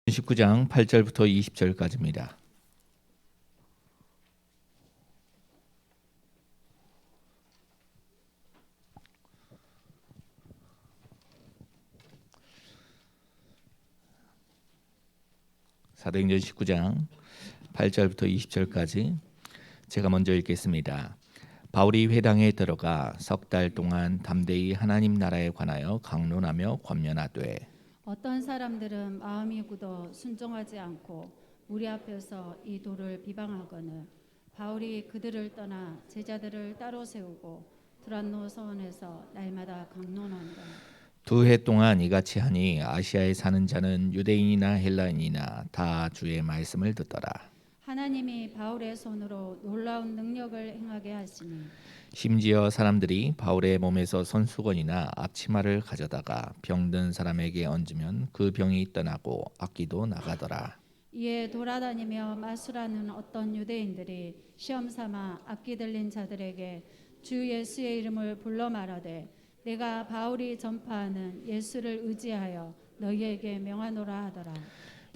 19장 8절부터 20절까지입니다. 사도행전 19장 8절부터 20절까지 제가 먼저 읽겠습니다. 바울이 회당에 들어가 석 달 동안 담대히 하나님 나라에 관하여 강론하며 권면하되 어떤 사람들은 마음이 굳어 순종하지 않고 무리 앞에서 이 도를 비방하거늘 바울이 그들을 떠나 제자들을 따로 세우고 두란노 서원에서 날마다 강론한다. 2해 동안 이같이 하니 아시아에 사는 자는 유대인이나 헬라인이나 다 주의 말씀을 듣더라. 하나님이 바울의 손으로 놀라운 능력을 행하게 하시니 심지어 사람들이 바울의 몸에서 손수건이나 앞치마를 가져다가 병든 사람에게 얹으면 그 병이 떠나고 악기도 나가더라. 이에 돌아다니며 마술하는 어떤 유대인들이 시험 삼아 악기 들린 자들에게 주 예수의 이름을 불러 말하되 내가 바울이 전파하는 예수를 의지하여 너희에게 명하노라 하더라.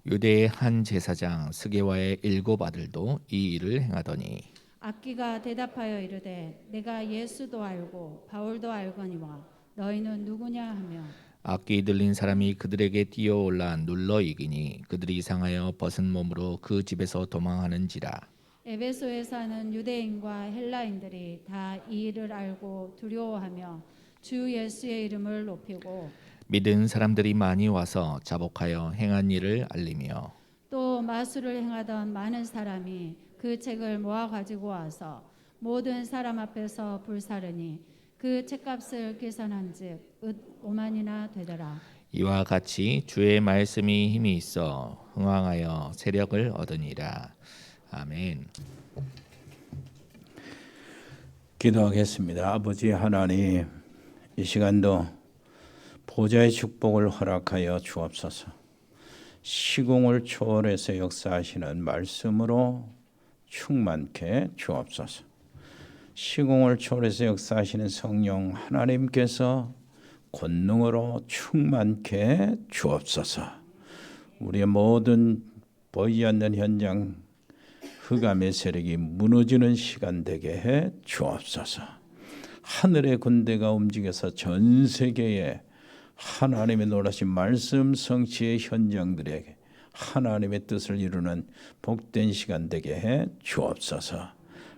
유대의 한 제사장 스게와의 7 아들도 이 일을 행하더니 악기가 대답하여 이르되 내가 예수도 알고 바울도 알거니와 너희는 누구냐 하며 악기 들린 사람이 그들에게 뛰어올라 눌러 이기니 그들이 상하여 벗은 몸으로 그 집에서 도망하는지라. 에베소에 사는 유대인과 헬라인들이 다 이 일을 알고 두려워하며 주 예수의 이름을 높이고 믿은 사람들이 많이 와서 자복하여 행한 일을 알리며 또 마술을 행하던 많은 사람이 그 책을 모아 가지고 와서 모든 사람 앞에서 불사르니 그 책값을 계산한즉 읒 5만이나 되더라. 이와 같이 주의 말씀이 힘이 있어 흥왕하여 세력을 얻으니라. 아멘. 기도하겠습니다. 아버지 하나님, 이 시간도 보좌의 축복을 허락하여 주옵소서. 시공을 초월해서 역사하시는 말씀으로 충만케 주옵소서. 시공을 초월해서 역사하시는 성령 하나님께서 권능으로 충만케 주옵소서. 우리의 모든 보이지 않는 현장 흑암의 세력이 무너지는 시간 되게 해 주옵소서. 하늘의 군대가 움직여서 전 세계에 하나님의 놀라신 말씀 성취의 현장들에게 하나님의 뜻을 이루는 복된 시간 되게 해 주옵소서.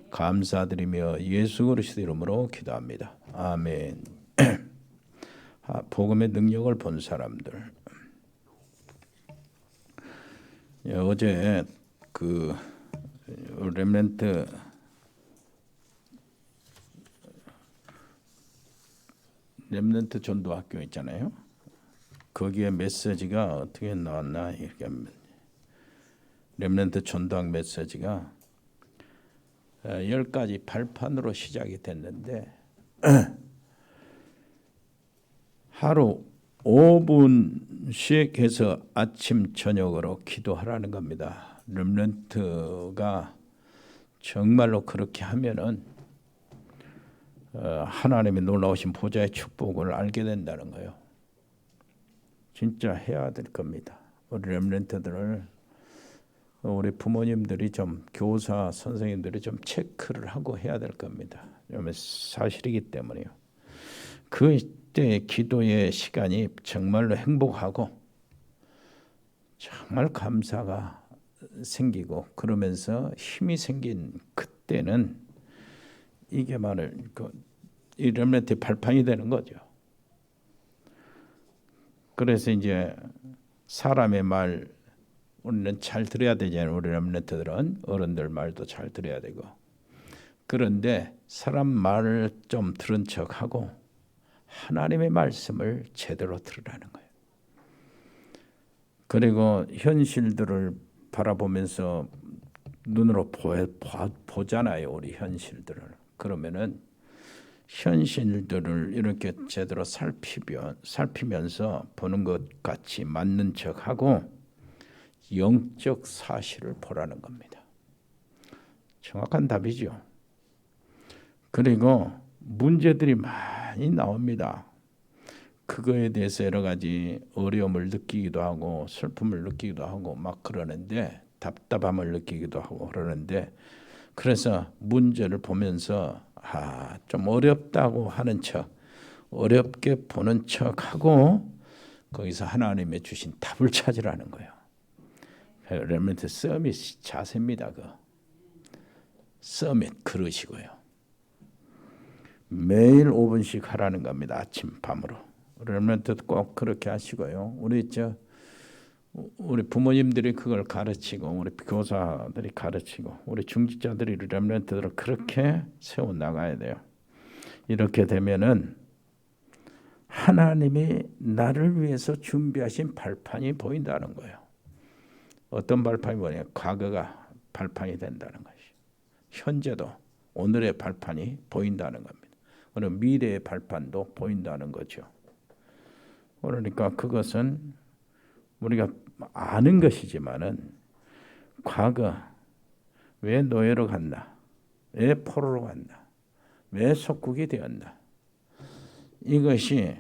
감사드리며 예수 그리스도 이름으로 기도합니다. 아멘. 복음의 능력을 본 사람들. 어제 그 렘넌트 전도학교 있잖아요. 거기에 메시지가 어떻게 나왔나 이렇게 렘넌트 전도학 메시지가 10가지 발판으로 시작이 됐는데 하루 5분씩 해서 아침 저녁으로 기도하라는 겁니다. 렘넌트가 정말로 그렇게 하면은 하나님의 놀라우신 보좌의 축복을 알게 된다는 거예요. 진짜 해야 될 겁니다. 우리 렘넌트들을 우리 부모님들이 좀 교사 선생님들이 좀 체크를 하고 해야 될 겁니다. 왜냐하면 사실이기 때문에요. 그때 기도의 시간이 정말로 행복하고 정말 감사가 생기고 그러면서 힘이 생긴 그때는 이게 말을 이 렘넌트의 발판이 되는 거죠. 그래서 이제 사람의 말 우리는 잘 들어야 되잖아요. 우리 렘넌트들은 어른들 말도 잘 들어야 되고. 그런데 사람 말을 좀 들은 척하고 하나님의 말씀을 제대로 들으라는 거예요. 그리고 현실들을 바라보면서 눈으로 보잖아요. 우리 현실들을. 그러면은 현실들을 이렇게 제대로 살피면서 보는 것 같이 맞는 척하고 영적 사실을 보라는 겁니다. 정확한 답이죠. 그리고 문제들이 많이 나옵니다. 그거에 대해서 여러 가지 어려움을 느끼기도 하고 슬픔을 느끼기도 하고 막 그러는데, 답답함을 느끼기도 하고 그러는데, 그래서 문제를 보면서 좀 어렵다고 하는 척, 어렵게 보는 척하고 거기서 하나님의 주신 답을 찾으라는 거예요. 레멘트 서밋 자세입니다. 그 서밋 그러시고요. 매일 5분씩 하라는 겁니다. 아침 밤으로. 레멘트 꼭 그렇게 하시고요. 우리 부모님들이 그걸 가르치고, 우리 교사들이 가르치고, 우리 중직자들이 렘넌트들을 그렇게 세워 나가야 돼요. 이렇게 되면은 하나님이 나를 위해서 준비하신 발판이 보인다는 거예요. 어떤 발판이 뭐냐? 과거가 발판이 된다는 것이. 현재도 오늘의 발판이 보인다는 겁니다. 그리고 미래의 발판도 보인다는 거죠. 그러니까 그것은 우리가 아는 것이지만은, 과거 왜 노예로 갔나, 왜 포로로 갔나, 왜 속국이 되었나, 이것이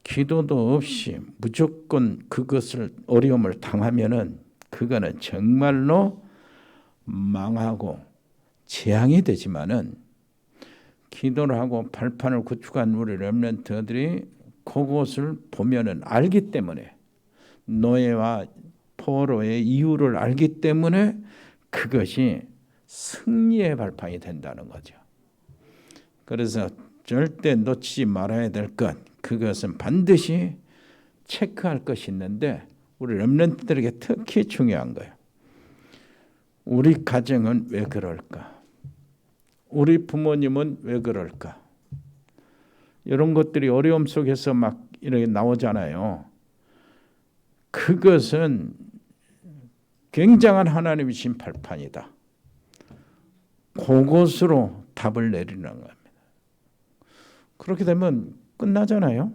기도도 없이 무조건 그것을 어려움을 당하면은 그거는 정말로 망하고 재앙이 되지만은, 기도를 하고 발판을 구축한 우리 렘넌트들이 그것을 보면은 알기 때문에, 노예와 포로의 이유를 알기 때문에 그것이 승리의 발판이 된다는 거죠. 그래서 절대 놓치지 말아야 될 것, 그것은 반드시 체크할 것이 있는데, 우리 렘넌트들에게 특히 중요한 거예요. 우리 가정은 왜 그럴까? 우리 부모님은 왜 그럴까? 이런 것들이 어려움 속에서 막 이렇게 나오잖아요. 그것은 굉장한 하나님이 주신 발판이다. 그것으로 답을 내리는 겁니다. 그렇게 되면 끝나잖아요.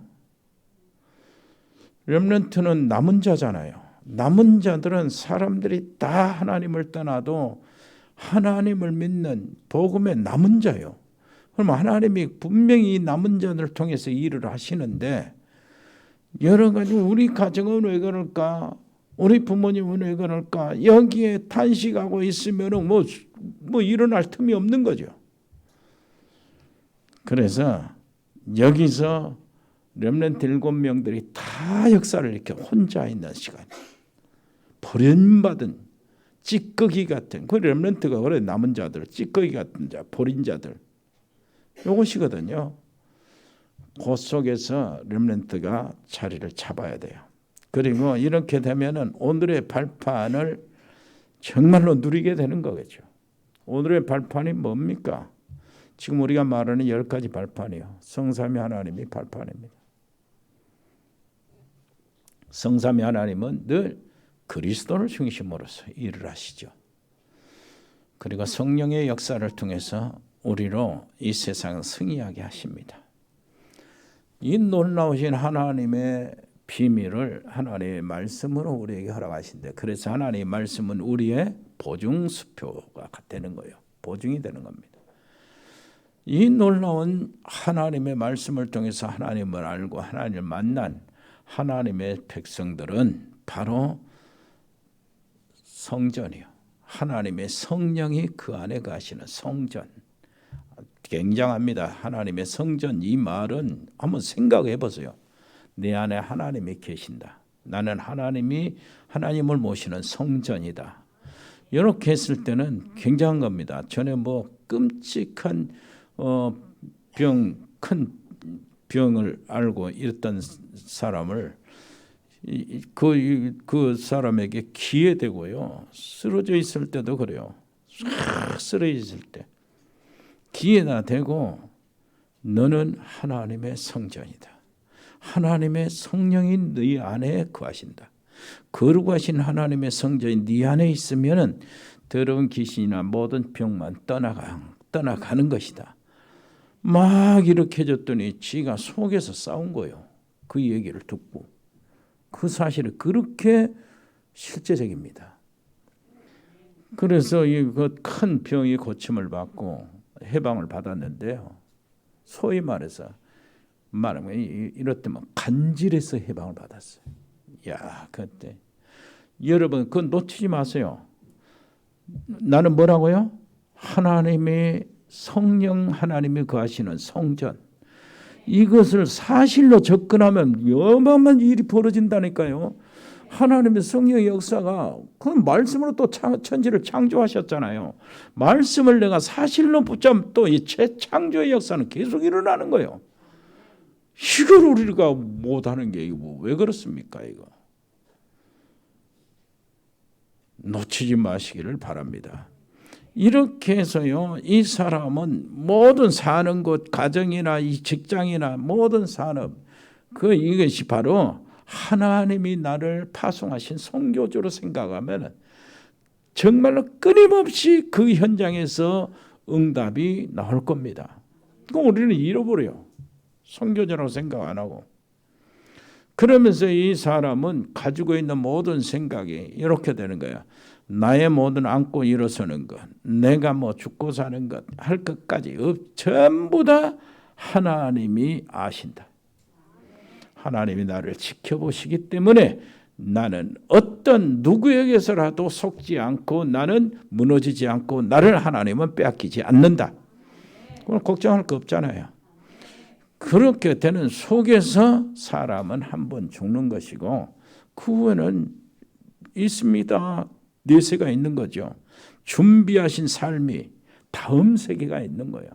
렘넌트는 남은 자잖아요. 남은 자들은 사람들이 다 하나님을 떠나도 하나님을 믿는 복음의 남은 자요. 그럼 하나님이 분명히 남은 자들을 통해서 일을 하시는데, 여러 가지 우리 가정은 왜 그럴까? 우리 부모님은 왜 그럴까? 여기에 탄식하고 있으면 뭐 일어날 틈이 없는 거죠. 그래서 여기서 렘넌트 7명들이 다 역사를 이렇게 혼자 있는 시간, 버림받은 찌꺼기 같은, 그 렘넌트가 그래, 남은 자들, 찌꺼기 같은 자, 버린 자들, 이것이거든요. 그 속에서 렘넌트가 자리를 잡아야 돼요. 그리고 이렇게 되면은 오늘의 발판을 정말로 누리게 되는 거겠죠. 오늘의 발판이 뭡니까? 지금 우리가 말하는 10가지 발판이요. 성삼위 하나님이 발판입니다. 성삼위 하나님은 늘 그리스도를 중심으로서 일을 하시죠. 그리고 성령의 역사를 통해서 우리로 이 세상을 승리하게 하십니다. 이 놀라우신 하나님의 비밀을 하나님의 말씀으로 우리에게 허락하신대. 그래서 하나님의 말씀은 우리의 보증수표가 되는 거예요. 보증이 되는 겁니다. 이 놀라운 하나님의 말씀을 통해서 하나님을 알고 하나님을 만난 하나님의 백성들은 바로 성전이요. 하나님의 성령이 그 안에 가시는 성전. 굉장합니다. 하나님의 성전, 이 말은 한번 생각해 보세요. 내 안에 하나님이 계신다. 나는 하나님을 모시는 성전이다. 이렇게 했을 때는 굉장한 겁니다. 전에 끔찍한 큰 병을 앓고 있던 사람을 그 사람에게 기에 대고요. 쓰러져 있을 때도 그래요. 쓰러져 있을 때 기에다 대고 너는 하나님의 성전이다. 하나님의 성령이 네 안에 거하신다. 거룩하신 하나님의 성전이 네 안에 있으면은 더러운 귀신이나 모든 병만 떠나가는 것이다. 막 이렇게 해줬더니 지가 속에서 싸운 거예요. 그 얘기를 듣고. 그 사실은 그렇게 실제적입니다. 그래서 이 큰 병이 고침을 받고 해방을 받았는데요. 소위 말해서 말하면 이럴 때만 간질에서 해방을 받았어요. 야, 그때 여러분 그건 놓치지 마세요. 나는 뭐라고요? 하나님의 성령 하나님이 거하시는 성전, 이것을 사실로 접근하면 어마어마한 일이 벌어진다니까요. 하나님의 성령의 역사가 그 말씀으로 또 천지를 창조하셨잖아요. 말씀을 내가 사실로 붙잡으면 또 이 재창조의 역사는 계속 일어나는 거예요. 이걸 우리가 못하는 게 이거 왜 그렇습니까? 이거 놓치지 마시기를 바랍니다. 이렇게 해서요, 이 사람은 모든 사는 곳, 가정이나 이 직장이나 모든 산업, 이것이 바로 하나님이 나를 파송하신 선교주로 생각하면 정말로 끊임없이 그 현장에서 응답이 나올 겁니다. 그럼 우리는 잃어버려요. 선교주라고 생각 안 하고. 그러면서 이 사람은 가지고 있는 모든 생각이 이렇게 되는 거야. 나의 모든 안고 일어서는 것, 내가 뭐 죽고 사는 것 할 것까지 전부 다 하나님이 아신다. 하나님이 나를 지켜보시기 때문에 나는 어떤 누구에게서라도 속지 않고 나는 무너지지 않고 나를 하나님은 빼앗기지 않는다. 그걸 걱정할 거 없잖아요. 그렇게 되는 속에서 사람은 한 번 죽는 것이고 그 후에는 있습니다. 내세가 있는 거죠. 준비하신 삶이 다음 세계가 있는 거예요.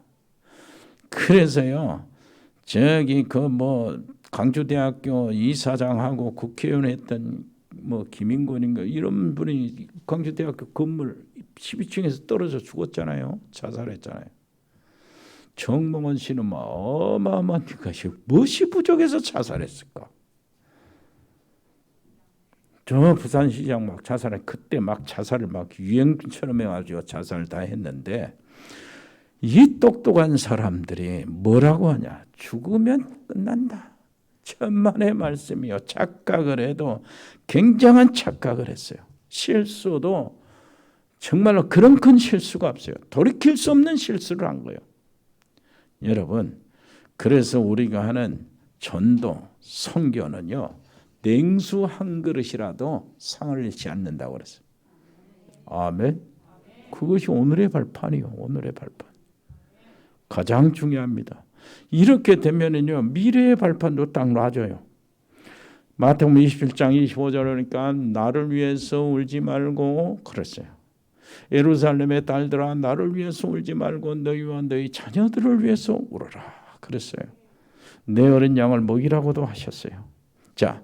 그래서요, 저기 광주대학교 이사장하고 국회의원 했던 김인권인가 이런 분이 광주대학교 건물 12층에서 떨어져 죽었잖아요. 자살했잖아요. 정몽원 씨는 어마어마한 것이 무엇이 부족해서 자살했을까? 저 부산시장 막 자살해 그때 막 자살을 막 유행처럼 해가지고 자살을 다 했는데 이 똑똑한 사람들이 뭐라고 하냐? 죽으면 끝난다. 천만의 말씀이요. 착각을 해도 굉장한 착각을 했어요. 실수도 정말로 그런 큰 실수가 없어요. 돌이킬 수 없는 실수를 한 거예요. 여러분, 그래서 우리가 하는 전도, 선교는요, 냉수 한 그릇이라도 상을 잃지 않는다고 그랬어요. 아멘. 그것이 오늘의 발판이요. 오늘의 발판. 가장 중요합니다. 이렇게 되면은요, 미래의 발판도 딱 놔줘요. 마태복음 27장 25절 그러니까 나를 위해서 울지 말고 그랬어요. 예루살렘의 딸들아 나를 위해서 울지 말고 너희와 너희 자녀들을 위해서 울어라 그랬어요. 내 어린 양을 먹이라고도 하셨어요. 자,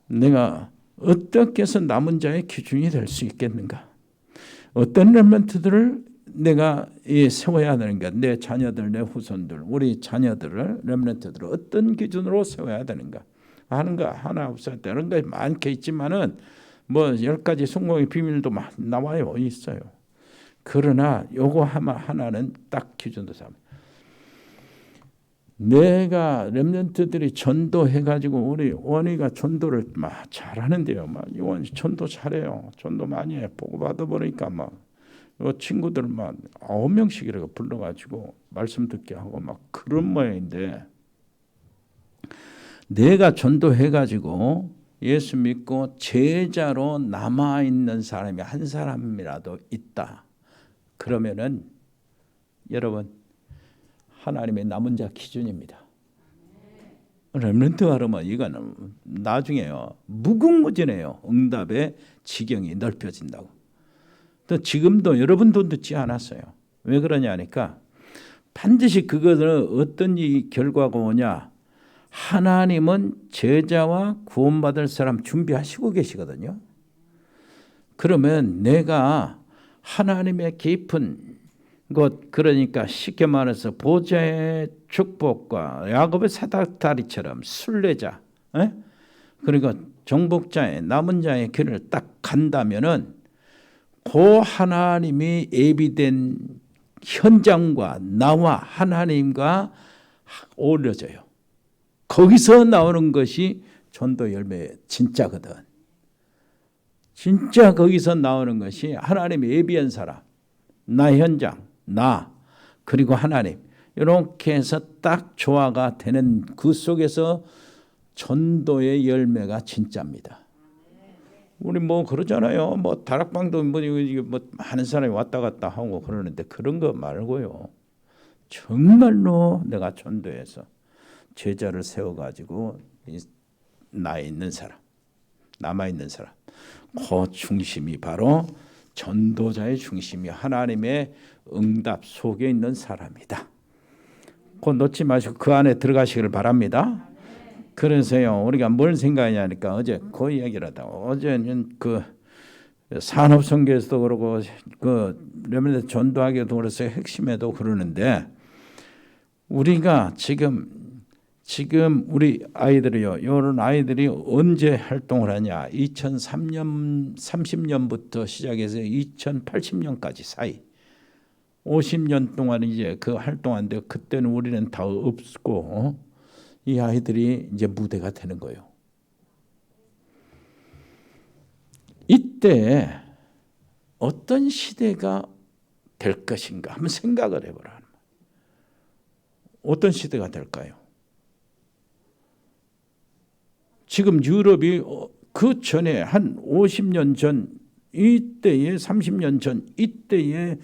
내가 어떻게 해서 남은 자의 기준이 될 수 있겠는가? 어떤 렘넌트들을 내가 세워야 되는가? 내 자녀들, 내 후손들, 우리 자녀들을 렘넌트들을 어떤 기준으로 세워야 되는가? 하는 거 하나 없어요. 다른 거 많게 있지만은 10가지 성공의 비밀도 나와요. 있어요. 그러나 요거 하나는 딱 기준도 삼아요. 내가 렘넌트들이 전도해가지고 우리 원희가 전도를 막 잘하는데요. 원희 전도 잘해요. 전도 많이 해. 보고 받아보니까 친구들 9명씩 이렇게 불러가지고 말씀 듣게 하고 그런 모양인데 내가 전도해가지고 예수 믿고 제자로 남아있는 사람이 한 사람이라도 있다. 그러면은 여러분 하나님의 남은 자 기준입니다. 렘넌트 하려면 이거는 나중에요. 무궁무진해요. 응답의 지경이 넓혀진다고. 또 지금도 여러분도 듣지 않았어요. 왜 그러냐니까 반드시 그것은 어떤 이 결과가 오냐. 하나님은 제자와 구원받을 사람 준비하시고 계시거든요. 그러면 내가 하나님의 깊은 것, 그러니까 쉽게 말해서 보좌의 축복과 야곱의 사닥다리처럼 순례자, 그리고 정복자의 남은 자의 길을 딱 간다면은 그 하나님이 예비된 현장과 나와 하나님과 어우러져요. 거기서 나오는 것이 전도 열매의 진짜거든. 진짜 거기서 나오는 것이 하나님의 예비한 사람, 나 현장, 나 그리고 하나님 이렇게 해서 딱 조화가 되는 그 속에서 전도의 열매가 진짜입니다. 우리 뭐 그러잖아요. 뭐 다락방도 뭐 많은 사람이 왔다 갔다 하고 그러는데 그런 거 말고요. 정말로 내가 전도해서 제자를 세워가지고 남아 있는 사람, 그 중심이 바로 전도자의 중심이 하나님의 응답 속에 있는 사람이다. 그거 놓지 마시고 그 안에 들어가시길 바랍니다. 그래서요, 우리가 뭘 생각하냐니까 어제 그 이야기를 하다가 어제는 그 산업선교에서도 그러고 그 렘넌트 전도하기도 그래서 핵심에도 그러는데 우리가 지금 우리 아이들이요, 이런 아이들이 언제 활동을 하냐? 2003년 30년부터 시작해서 2080년까지 사이 50년 동안 이제 그 활동한데 그때는 우리는 다 없고 이 아이들이 이제 무대가 되는 거예요. 이때 어떤 시대가 될 것인가 한번 생각을 해보라. 어떤 시대가 될까요? 지금 유럽이 그 전에 한 50년 전 이때에 30년 전 이때에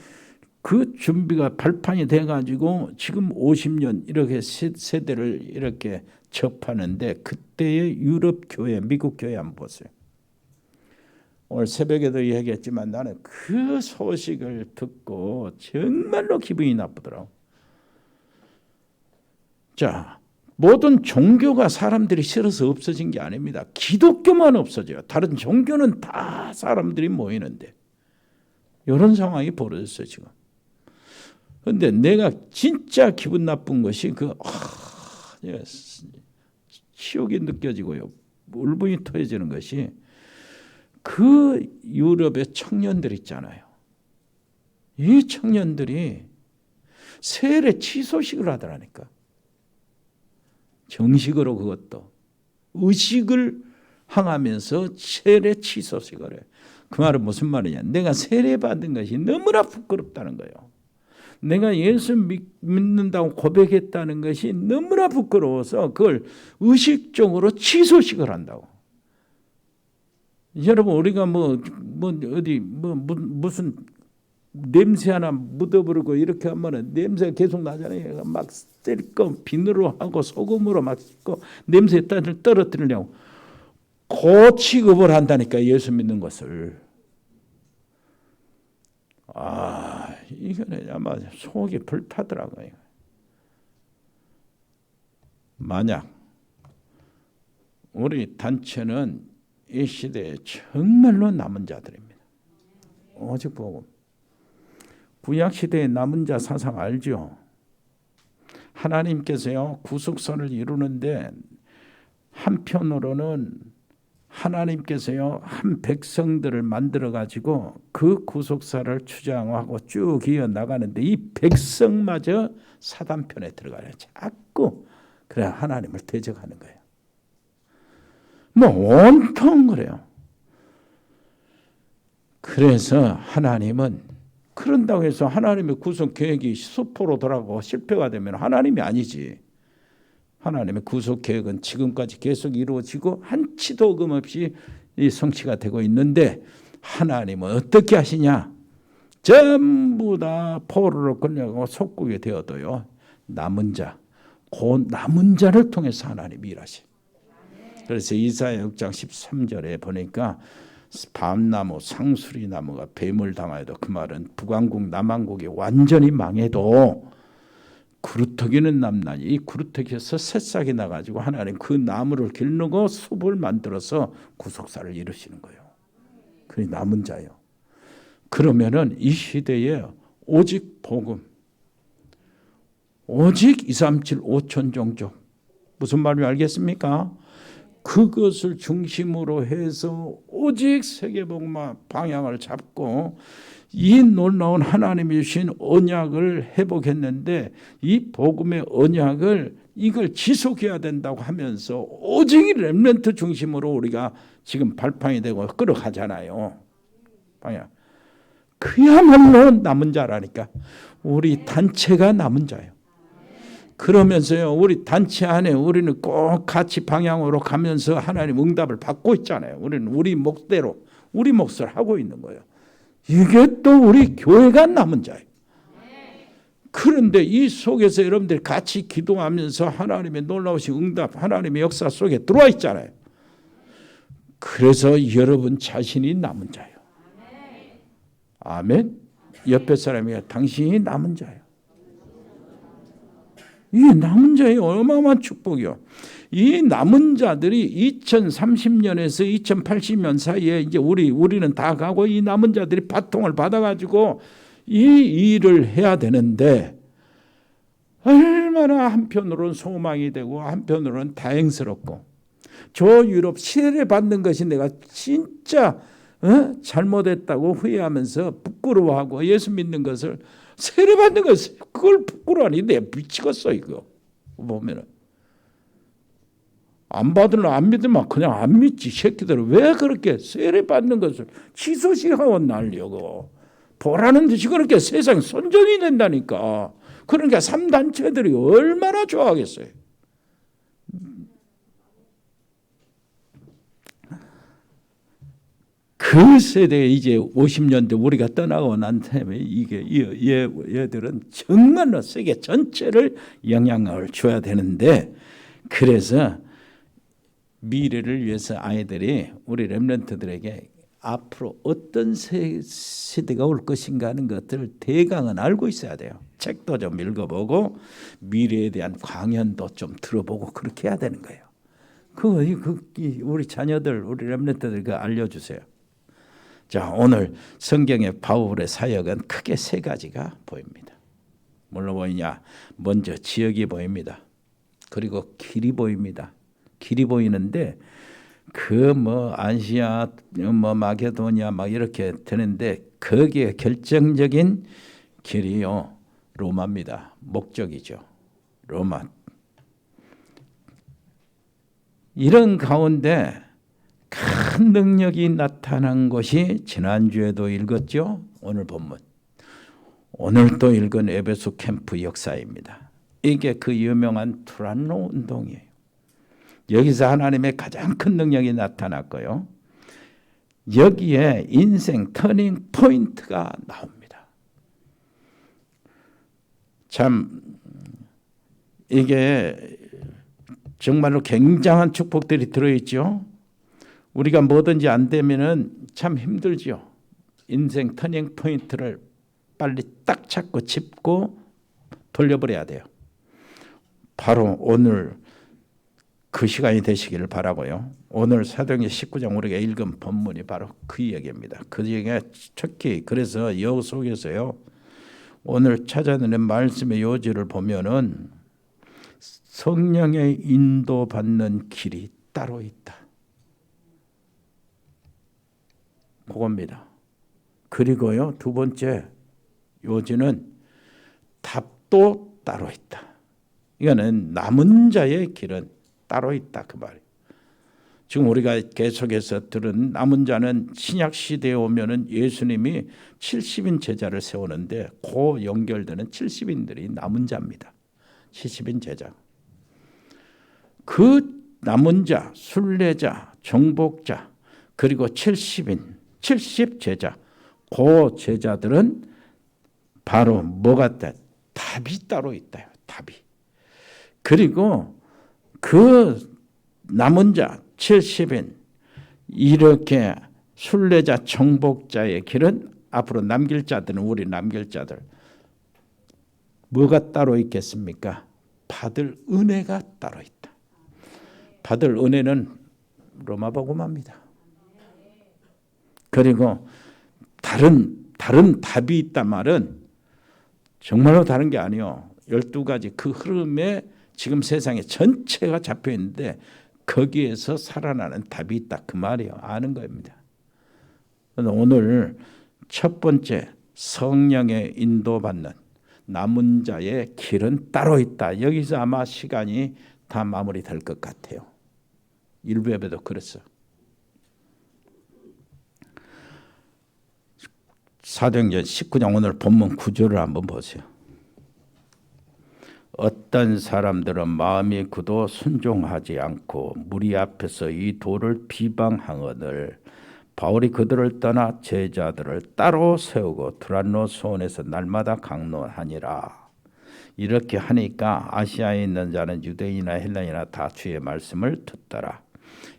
그 준비가 발판이 돼가지고 지금 50년 이렇게 세대를 이렇게 접하는데 그때의 유럽 교회, 미국 교회 한번 보세요. 오늘 새벽에도 얘기했지만 나는 그 소식을 듣고 정말로 기분이 나쁘더라고. 자, 모든 종교가 사람들이 싫어서 없어진 게 아닙니다. 기독교만 없어져요. 다른 종교는 다 사람들이 모이는데 이런 상황이 벌어졌어요 지금. 그런데 내가 진짜 기분 나쁜 것이 치욕이 느껴지고요. 울분이 터지는 것이 그 유럽의 청년들 있잖아요. 이 청년들이 세례 취소식을 하더라니까. 정식으로 그것도 의식을 항하면서 세례 취소식을 해요. 그 말은 무슨 말이냐? 내가 세례 받은 것이 너무나 부끄럽다는 거예요. 내가 예수 믿는다고 고백했다는 것이 너무나 부끄러워서 그걸 의식적으로 취소식을 한다고. 여러분 우리가 무슨 냄새 하나 묻어버리고 이렇게 하면은 냄새가 계속 나잖아요. 막 쓸거 비누로 하고 소금으로 막 씻고 냄새 떨어뜨리려고 그 취급을 한다니까 예수 믿는 것을. 이거는 아마 속이 불타더라고요. 만약 우리 단체는 이 시대에 정말로 남은 자들입니다. 오직 복음. 구약 시대의 남은 자 사상 알죠? 하나님께서요 구속선을 이루는데 한편으로는 하나님께서요 한 백성들을 만들어 가지고 그 구속사를 주장하고 쭉 이어 나가는데 이 백성마저 사단 편에 들어가요. 자꾸 그래 하나님을 대적하는 거예요. 뭐 온통 그래요. 그래서 하나님은 그런다고 해서 하나님의 구속 계획이 수포로 돌아가고 실패가 되면 하나님이 아니지. 하나님의 구속 계획은 지금까지 계속 이루어지고 한치도 어김없이 성취가 되고 있는데 하나님은 어떻게 하시냐? 전부 다 포로로 끌려가고 속국이 되어도요 남은 자, 그 남은 자를 통해서 하나님이 일하시. 그래서 이사야 6장 13절에 보니까 밤나무, 상수리 나무가 뱀을 당하여도 그 말은 북왕국, 남왕국이 완전히 망해도 구루터기는 남나니 이 구루터기에서 새싹이 나가지고 하나님 그 나무를 기르고 숲을 만들어서 구속사를 이루시는 거예요. 그게 남은 자예요. 그러면은 이 시대에 오직 복음, 오직 237 5천 종족 무슨 말인지 알겠습니까? 그것을 중심으로 해서 오직 세계복음화 방향을 잡고 이 놀라운 하나님이 주신 언약을 회복했는데 이 복음의 언약을 이걸 지속해야 된다고 하면서 오직 렘넌트 중심으로 우리가 지금 발판이 되고 끌어가잖아요. 방향. 그야말로 남은 자라니까. 우리 단체가 남은 자예요. 그러면서요, 우리 단체 안에 우리는 꼭 같이 방향으로 가면서 하나님 응답을 받고 있잖아요. 우리는 우리 몫대로 우리 몫을 하고 있는 거예요. 이게 또 우리 교회가 남은 자예요. 그런데 이 속에서 여러분들이 같이 기도하면서 하나님의 놀라우신 응답, 하나님의 역사 속에 들어와 있잖아요. 그래서 여러분 자신이 남은 자예요. 아멘. 옆에 사람이 당신이 남은 자예요. 이 남은 자의 어마어마한 축복이요. 이 남은 자들이 2030년에서 2080년 사이에 이제 우리는 다 가고 이 남은 자들이 바통을 받아가지고 이 일을 해야 되는데 얼마나 한편으로는 소망이 되고 한편으로는 다행스럽고 저 유럽 세례받는 것이 내가 진짜 잘못했다고 후회하면서 부끄러워하고 예수 믿는 것을 세례받는 것을 그걸 부끄러워하니 내가 미치겠어 이거 보면은 안 받으면 안 믿으면 그냥 안 믿지. 새끼들은 왜 그렇게 세례받는 것을 취소시하고 날려고 보라는 듯이 그렇게 세상 선전이 된다니까. 그러니까 3단체들이 얼마나 좋아하겠어요. 그 세대에 이제 50년대 우리가 떠나고 난 다음에 이게 얘들은 정말로 세계 전체를 영향을 줘야 되는데 그래서 미래를 위해서 아이들이 우리 렘넌트들에게 앞으로 어떤 세대가 올 것인가 하는 것들을 대강은 알고 있어야 돼요. 책도 좀 읽어보고 미래에 대한 강연도 좀 들어보고 그렇게 해야 되는 거예요. 우리 자녀들, 우리 렘넌트들 알려주세요. 자, 오늘 성경의 바울의 사역은 크게 세 가지가 보입니다. 뭘로 보이냐? 먼저 지역이 보입니다. 그리고 길이 보입니다. 길이 보이는데 안시아 마게도니아 막 이렇게 되는데 거기에 결정적인 길이요 로마입니다. 목적이죠. 로마. 이런 가운데 큰 능력이 나타난 것이 지난주에도 읽었죠. 오늘 본문. 오늘 또 읽은 에베소 캠프 역사입니다. 이게 그 유명한 투란노 운동이에요. 여기서 하나님의 가장 큰 능력이 나타났고요. 여기에 인생 터닝 포인트가 나옵니다. 참 이게 정말로 굉장한 축복들이 들어있죠. 우리가 뭐든지 안 되면은 참 힘들죠. 인생 터닝 포인트를 빨리 딱 잡고 짚고 돌려버려야 돼요. 바로 오늘 그 시간이 되시기를 바라고요. 오늘 사도행전 19장 우리가 읽은 본문이 바로 그 얘기입니다. 그 얘기가 특히 그래서 여 속에서요. 오늘 찾아내는 말씀의 요지를 보면은 성령의 인도받는 길이 따로 있다. 그겁니다. 그리고요. 두 번째 요지는 답도 따로 있다. 이거는 남은 자의 길은 따로 있다 그 말이에요. 지금 우리가 계속해서 들은 남은 자는 신약 시대에 오면은 예수님이 70인 제자를 세우는데 그 연결되는 70인들이 남은 자입니다. 70인 제자. 그 남은 자, 순례자, 정복자 그리고 70인, 70 제자 그 제자들은 바로 뭐가 있다? 답이 따로 있다. 답이. 그리고 그 남은 자 70인 이렇게 순례자 정복자의 길은 앞으로 남길 자들은 우리 남길 자들 뭐가 따로 있겠습니까? 받을 은혜가 따로 있다. 받을 은혜는 로마복음입니다. 그리고 다른 답이 있단 말은 정말로 다른 게 아니요. 12가지 그 흐름에 지금 세상에 전체가 잡혀 있는데 거기에서 살아나는 답이 있다 그 말이에요. 아는 겁니다. 오늘 첫 번째 성령의 인도받는 남은 자의 길은 따로 있다. 여기서 아마 시간이 다 마무리될 것 같아요. 일부 예배도 그랬어요. 사도행전 19장 오늘 본문 9절을 한번 보세요. 어떤 사람들은 마음이 굳어 순종하지 않고 무리 앞에서 이 도를 비방하거늘 바울이 그들을 떠나 제자들을 따로 세우고 두란노 소원에서 날마다 강론하니라. 이렇게 하니까 아시아에 있는 자는 유대인이나 헬라인이나 다 주의 말씀을 듣더라.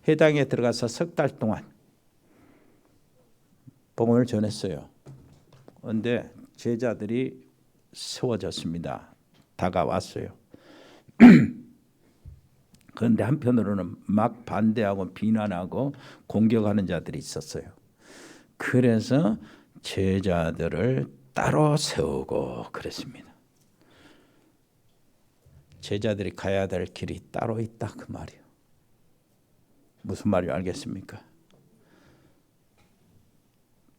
회당에 들어가서 석 달 동안 복음을 전했어요. 그런데 제자들이 세워졌습니다. 다가왔어요. 그런데 한편으로는 막 반대하고 비난하고 공격하는 자들이 있었어요. 그래서 제자들을 따로 세우고 그랬습니다. 제자들이 가야 될 길이 따로 있다 그 말이에요. 무슨 말인지 알겠습니까?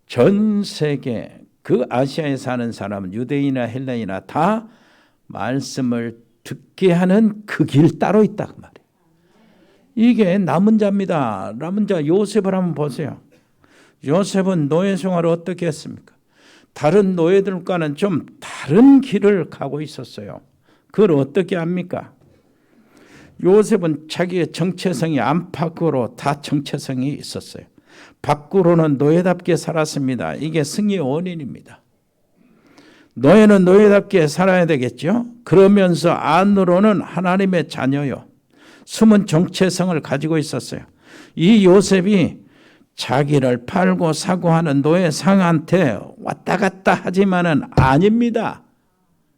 전 세계 그 아시아에 사는 사람은 유대인이나 헬라인이나 다 말씀을 듣게 하는 그 길 따로 있다 그 말이에요. 이게 남은 자입니다. 남은 자 요셉을 한번 보세요. 요셉은 노예 생활을 어떻게 했습니까? 다른 노예들과는 좀 다른 길을 가고 있었어요. 그걸 어떻게 합니까? 요셉은 자기의 정체성이 안팎으로 다 정체성이 있었어요. 밖으로는 노예답게 살았습니다. 이게 승리의 원인입니다. 노예는 노예답게 살아야 되겠죠. 그러면서 안으로는 하나님의 자녀요. 숨은 정체성을 가지고 있었어요. 이 요셉이 자기를 팔고 사고 하는 노예 상한테 왔다 갔다 하지만은 아닙니다.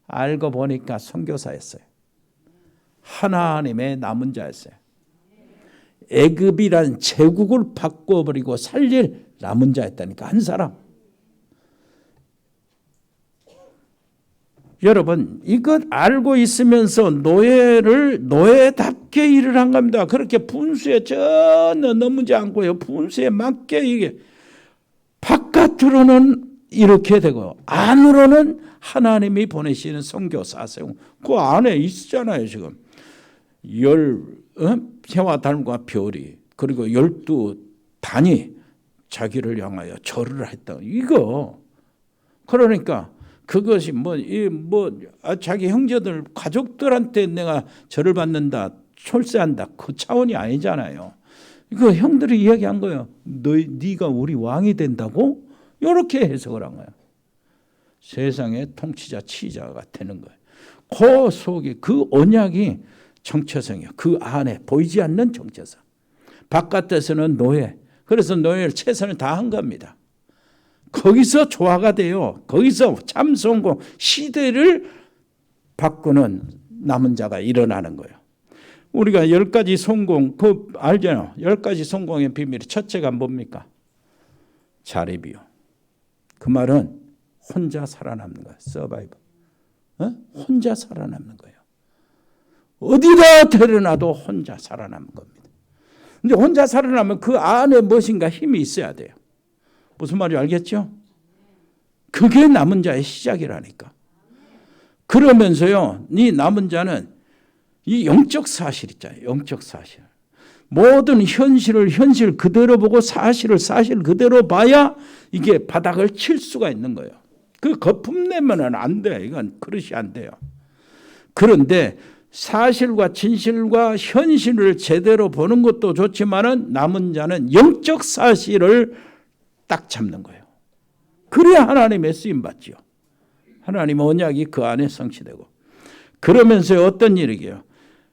알고 보니까 선교사였어요. 하나님의 남은 자였어요. 애굽이란 제국을 바꿔버리고 살릴 남은 자였다니까 한 사람. 여러분 이것 알고 있으면서 노예답게 일을 한 겁니다. 그렇게 분수에 전혀 넘지 않고요. 분수에 맞게 이게 바깥으로는 이렇게 되고 안으로는 하나님이 보내시는 선교사 세움. 그 안에 있잖아요. 지금 해와 달과 별이 그리고 12단이 자기를 향하여 절을 했다. 이거 그러니까 그것이 자기 형제들 가족들한테 내가 절을 받는다 출세한다 그 차원이 아니잖아요. 이거 형들이 이야기한 거예요. 네가 우리 왕이 된다고 이렇게 해석을 한 거예요. 세상의 통치자 치자가 되는 거예요. 그 속에 그 언약이 정체성이에요. 그 안에 보이지 않는 정체성. 바깥에서는 노예. 그래서 노예를 최선을 다한 겁니다. 거기서 조화가 돼요. 거기서 참 성공, 시대를 바꾸는 남은 자가 일어나는 거예요. 우리가 10가지 성공, 그 알잖아요. 10가지 성공의 비밀이 첫째가 뭡니까? 자립이요. 그 말은 혼자 살아남는 거예요. 서바이벌. 혼자 살아남는 거예요. 어디다 데려놔도 혼자 살아남는 겁니다. 근데 혼자 살아남으면 그 안에 무엇인가 힘이 있어야 돼요. 무슨 말인지 알겠죠? 그게 남은 자의 시작이라니까. 그러면서요, 이 남은 자는 이 영적 사실 있잖아요. 영적 사실. 모든 현실을 현실 그대로 보고 사실을 사실 그대로 봐야 이게 바닥을 칠 수가 있는 거예요. 그 거품 내면은 안 돼. 이건 그릇이 안 돼요. 그런데 사실과 진실과 현실을 제대로 보는 것도 좋지만은 남은 자는 영적 사실을 딱 잡는 거예요. 그래야 하나님의 쓰임 받지요. 하나님의 언약이 그 안에 성취되고. 그러면서 어떤 일이게요?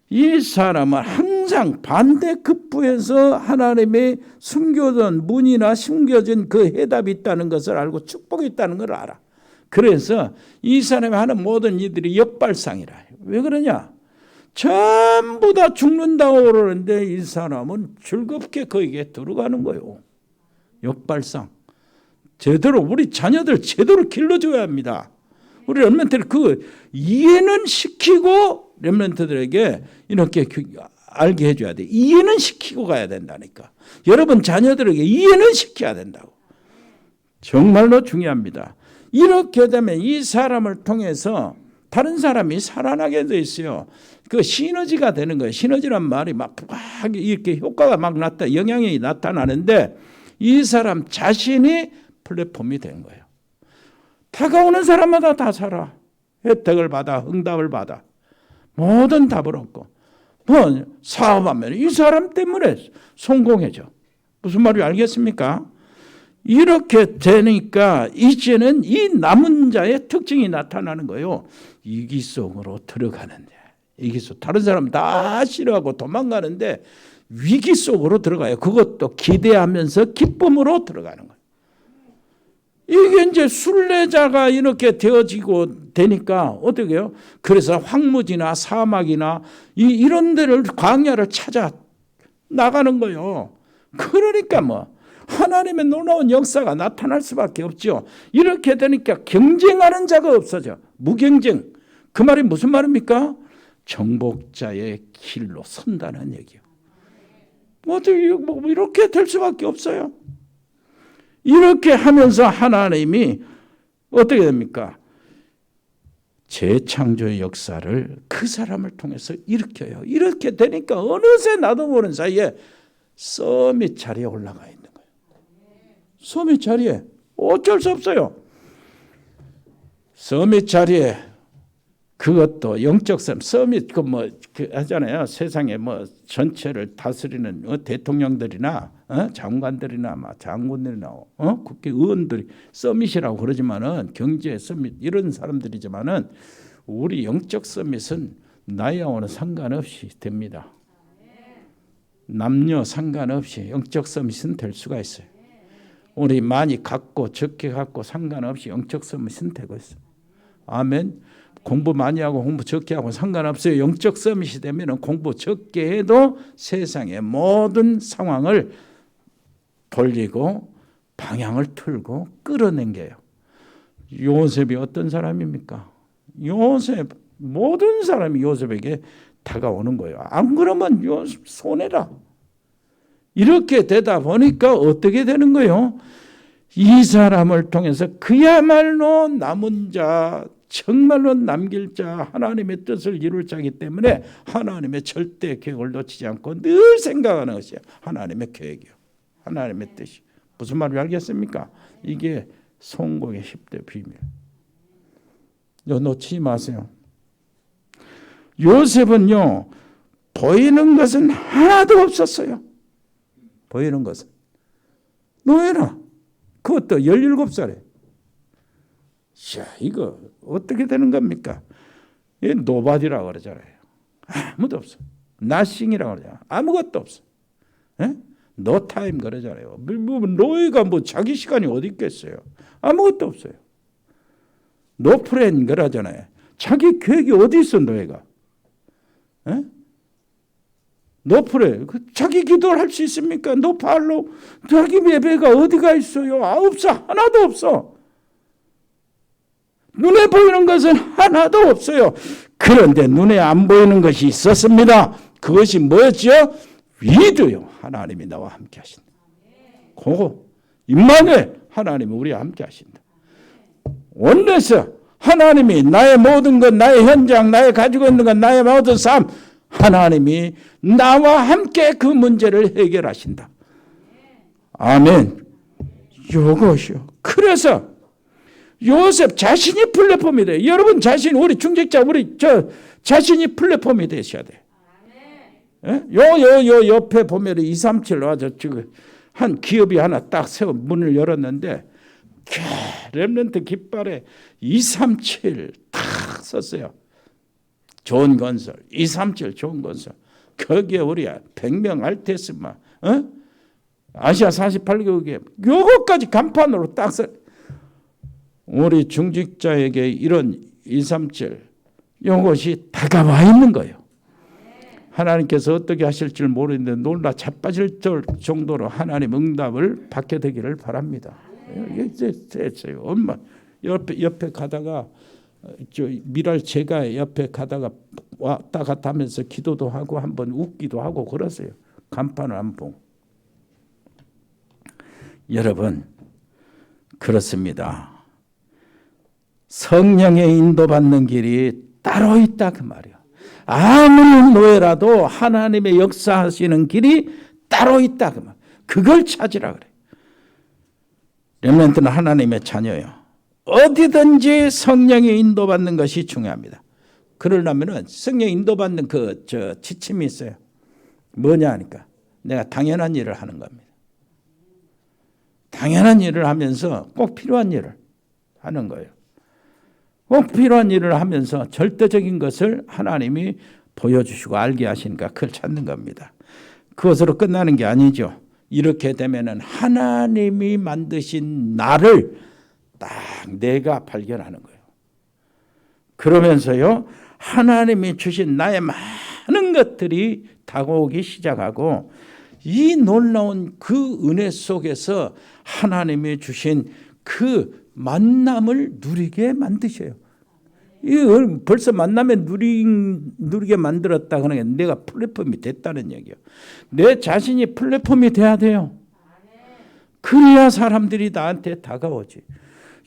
이 사람은 항상 반대급부에서 하나님의 숨겨둔 문이나 숨겨진 그 해답이 있다는 것을 알고 축복이 있다는 걸 알아. 그래서 이 사람이 하는 모든 일들이 역발상이라. 왜 그러냐? 전부 다 죽는다고 그러는데 이 사람은 즐겁게 거기에 들어가는 거예요. 역발상. 제대로 우리 자녀들 제대로 길러줘야 합니다. 우리 렘넌트들 그 이해는 시키고 렘넌트들에게 이렇게 알게 해줘야 돼. 이해는 시키고 가야 된다니까. 여러분 자녀들에게 이해는 시켜야 된다고. 정말로 중요합니다. 이렇게 되면 이 사람을 통해서 다른 사람이 살아나게 돼 있어요. 그 시너지가 되는 거예요. 시너지란 말이 막 이렇게 효과가 막 영향이 나타나는데 이 사람 자신이 플랫폼이 된 거예요. 다가오는 사람마다 다 살아. 혜택을 받아, 응답을 받아. 모든 답을 얻고 뭐 사업하면 이 사람 때문에 성공해져. 무슨 말인지 알겠습니까? 이렇게 되니까 이제는 이 남은 자의 특징이 나타나는 거예요. 이기 속으로 들어가는데, 이기 속, 다른 사람 다 싫어하고 도망가는데 위기 속으로 들어가요. 그것도 기대하면서 기쁨으로 들어가는 거예요. 이게 이제 순례자가 이렇게 되어지고 되니까 어떻게 해요? 그래서 황무지나 사막이나 이런 데를, 광야를 찾아 나가는 거예요. 그러니까 뭐 하나님의 놀라운 역사가 나타날 수밖에 없죠. 이렇게 되니까 경쟁하는 자가 없어져. 무경쟁. 그 말이 무슨 말입니까? 정복자의 길로 선다는 얘기예요. 뭐 이렇게 될 수밖에 없어요. 이렇게 하면서 하나님이 어떻게 됩니까? 재창조의 역사를 그 사람을 통해서 일으켜요. 이렇게 되니까 어느새 나도 모르는 사이에 서밋 자리에 올라가 있는 거예요. 서밋 자리에 어쩔 수 없어요. 서밋 자리에 그것도 영적 서밋 그 하잖아요. 세상에 뭐 전체를 다스리는 대통령들이나 장관들이나 장군들이나 국회의원들이 서밋이라고 그러지만은 경제 서밋 이런 사람들이지만은 우리 영적 서밋은 나이와는 상관없이 됩니다. 남녀 상관없이 영적 서밋은 될 수가 있어요. 우리 많이 갖고 적게 갖고 상관없이 영적 서밋은 되고 있어요. 아멘. 공부 많이 하고 공부 적게 하고 상관없어요. 영적 서밋이 되면 공부 적게 해도 세상의 모든 상황을 돌리고 방향을 틀고 끌어당겨요. 요셉이 어떤 사람입니까? 요셉, 모든 사람이 요셉에게 다가오는 거예요. 안 그러면 요셉 손해라. 이렇게 되다 보니까 어떻게 되는 거예요? 이 사람을 통해서 그야말로 남은 자, 정말로 남길 자, 하나님의 뜻을 이룰 자이기 때문에 하나님의 절대 계획을 놓치지 않고 늘 생각하는 것이 하나님의 계획이요. 하나님의 뜻이. 무슨 말인지 알겠습니까? 이게 성공의 10대 비밀. 이거 놓치지 마세요. 요셉은요, 보이는 것은 하나도 없었어요. 보이는 것은. 노예라. 그것도 17살에. 자, 이거 어떻게 되는 겁니까? 노바디라고 그러잖아요. 아무도 없어. 나싱이라고 그러잖아요. 아무것도 없어. 노타임 그러잖아요. 노예가 뭐 자기 시간이 어디 있겠어요. 아무것도 없어요. 노프렌 그러잖아요. 자기 계획이 어디 있어 노예가. 노프레 자기 기도를 할 수 있습니까? 노팔로 자기 예배가 어디가 있어요? 없어. 하나도 없어. 눈에 보이는 것은 하나도 없어요. 그런데 눈에 안 보이는 것이 있었습니다. 그것이 뭐였죠? 위드요. 하나님이 나와 함께 하신다. 그거 임마누엘 하나님이 우리와 함께 하신다. 원래서 하나님이 나의 모든 것, 나의 현장, 나의 가지고 있는 것, 나의 모든 삶 하나님이 나와 함께 그 문제를 해결하신다. 아멘. 이것이요. 그래서 요셉 자신이 플랫폼이 돼요. 여러분 자신, 우리 중직자, 우리 자신이 플랫폼이 되셔야 돼요. 요 옆에 보면 237 와서 지금 한 기업이 하나 딱 세워 문을 열었는데 렘넌트 깃발에 237 탁 썼어요. 좋은 건설, 237 좋은 건설. 거기에 우리 100명 알테스마, 아시아 48개국에 요거까지 간판으로 딱 써. 우리 중직자에게 이런 237 요것이 다가와 있는 거예요. 하나님께서 어떻게 하실 줄 모르는데 놀라 자빠질 정도로 하나님 응답을 받게 되기를 바랍니다. 이게 됐어요. 엄마 옆에 가다가 미랄 제가 옆에 가다가 왔다 갔다 하면서 기도도 하고 한번 웃기도 하고 그러세요. 간판을 안 보고. 여러분 그렇습니다. 성령의 인도받는 길이 따로 있다 그 말이야. 아무리 노예라도 하나님의 역사하시는 길이 따로 있다 그 말. 그걸 찾으라 그래. 렘넌트는 하나님의 자녀예요. 어디든지 성령의 인도받는 것이 중요합니다. 그러려면은 성령 인도받는 지침이 있어요. 뭐냐 하니까 내가 당연한 일을 하는 겁니다. 당연한 일을 하면서 꼭 필요한 일을 하는 거예요. 꼭 필요한 일을 하면서 절대적인 것을 하나님이 보여주시고 알게 하시니까 그걸 찾는 겁니다. 그것으로 끝나는 게 아니죠. 이렇게 되면은 하나님이 만드신 나를 딱 내가 발견하는 거예요. 그러면서요, 하나님이 주신 나의 많은 것들이 다가오기 시작하고 이 놀라운 그 은혜 속에서 하나님이 주신 그 만남을 누리게 만드셔요. 이거 벌써 만남에 누리게 만들었다 그러는 게 내가 플랫폼이 됐다는 얘기예요. 내 자신이 플랫폼이 돼야 돼요. 그래야 사람들이 나한테 다가오지.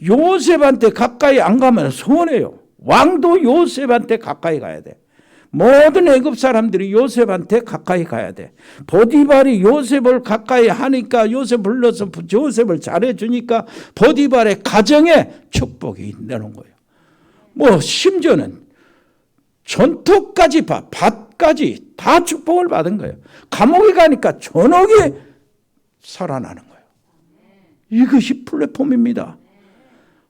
요셉한테 가까이 안 가면 손해요. 왕도 요셉한테 가까이 가야 돼. 모든 애굽 사람들이 요셉한테 가까이 가야 돼. 보디발이 요셉을 가까이 하니까 요셉 불러서 요셉을 잘해주니까 보디발의 가정에 축복이 있는 거예요. 뭐 심지어는 전토까지 밭까지 다 축복을 받은 거예요. 감옥에 가니까 전옥이 살아나는 거예요. 이것이 플랫폼입니다.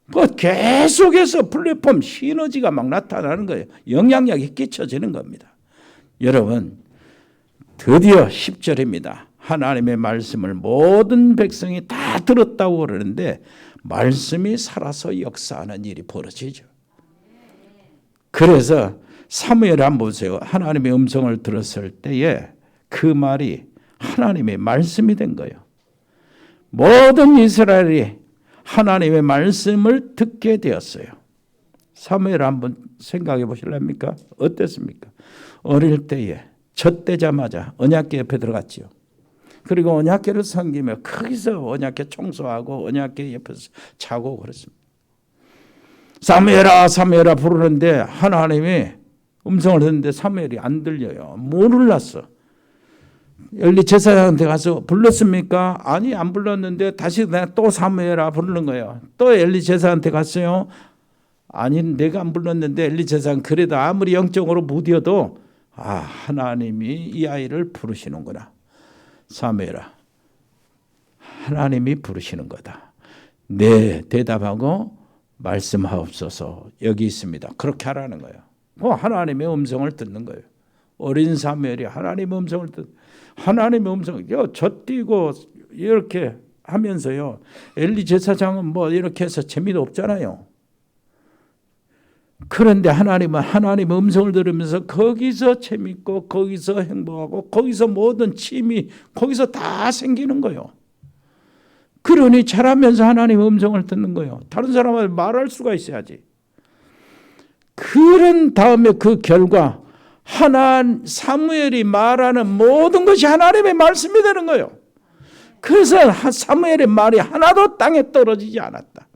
뭐 계속해서 플랫폼 시너지가 막 나타나는 거예요. 영향력이 끼쳐지는 겁니다. 여러분, 드디어 10절입니다. 하나님의 말씀을 모든 백성이 다 들었다고 그러는데 말씀이 살아서 역사하는 일이 벌어지죠. 그래서 사무엘을 한번 보세요. 하나님의 음성을 들었을 때에 그 말이 하나님의 말씀이 된 거예요. 모든 이스라엘이 하나님의 말씀을 듣게 되었어요. 사무엘 한번 생각해 보실랍니까? 어땠습니까? 어릴 때에 젖되자마자 언약궤 옆에 들어갔지요. 그리고 언약궤를 섬기며 거기서 언약궤 청소하고 언약궤 옆에서 자고 그랬습니다. 사무엘아 사무엘아 부르는데 하나님이 음성을 듣는데 사무엘이 안 들려요. 몰랐어. 엘리 제사장한테 가서 불렀습니까? 아니 안 불렀는데 다시 내가 또 사무엘아 부르는 거예요. 또 엘리 제사장한테 갔어요. 아니 내가 안 불렀는데 엘리 제사장 그래도 아무리 영적으로 무디어도 하나님이 이 아이를 부르시는구나. 사무엘아 하나님이 부르시는 거다. 네 대답하고 말씀하옵소서 여기 있습니다. 그렇게 하라는 거예요. 하나님의 음성을 듣는 거예요. 어린 사무엘이 하나님의 음성을 하나님의 음성, 젖뛰고 이렇게 하면서요. 엘리 제사장은 뭐 이렇게 해서 재미도 없잖아요. 그런데 하나님은 하나님의 음성을 들으면서 거기서 재밌고 거기서 행복하고 거기서 모든 취미 거기서 다 생기는 거예요. 그러니 자라면서 하나님의 음성을 듣는 거예요. 다른 사람한테 말할 수가 있어야지. 그런 다음에 그 결과 사무엘이 말하는 모든 것이 하나님의 말씀이 되는 거예요. 그래서 사무엘의 말이 하나도 땅에 떨어지지 않았다.